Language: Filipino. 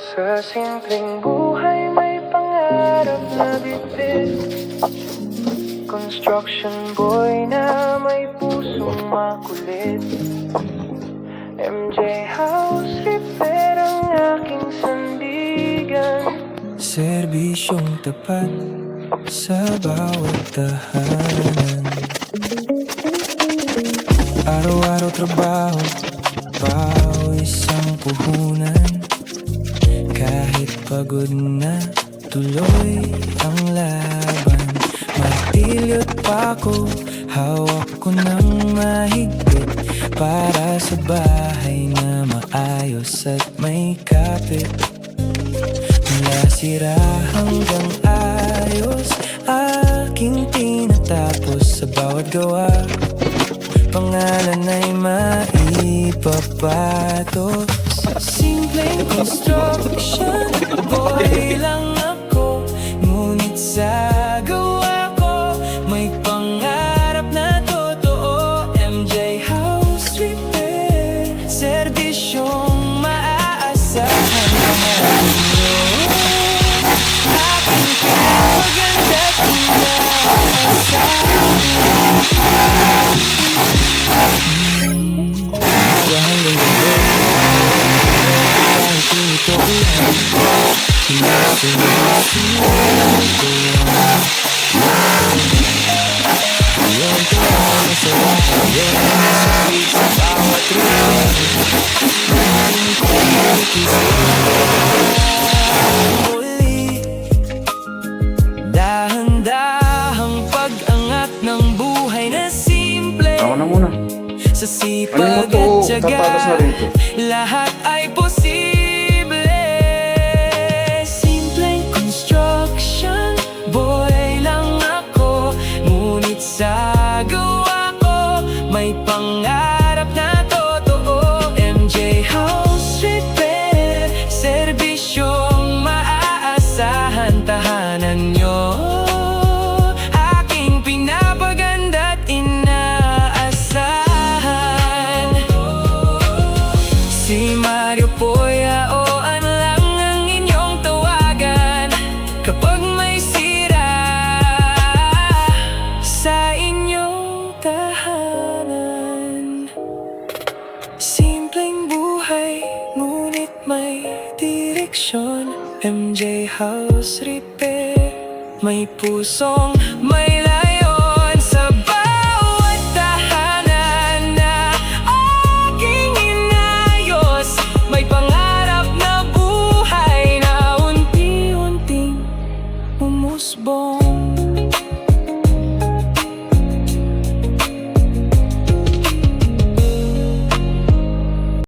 Sa simpleng buhay may pangarap na bibig. Construction boy na may pusong makulit. MJ House Repair ang aking sandigan. Serbisyong tapat sa bawat tahanan. Araw-araw trabaho, pawis ang puhunan. Kahit pagod na, tuloy ang laban. Martilyot pa ko, hawak ko ng mahigpit para sa bahay na maayos at may kapit. Mula sira hanggang ayos, aking tinatapos sa bawat gawa. Pangalan ay maipapato. Sa simpleng construction boy lang ako, ngunit sa gawa ko may pangarap na totoo. MJ House Repair, serbisyong maaasahan naman nyo. Aking pinapaganda dahan-dahang pag-angat ng buhay na simple. Ako na muna. Sa sipag at tiyaga, lahat ay posible. Simpleng construction boy lang ako, ngunit sa gawa ko may pangarap na totoo. MJ House Repair, serbisyong maaasahan, tahanan nyo. Aking pinapaganda at inaasahan. Si Mario Poya o lang ang inyong tawagan kapag may sira sa inyong tahanan. Simpleng buhay, ngunit may direksyon. MJ House Repair, may pusong may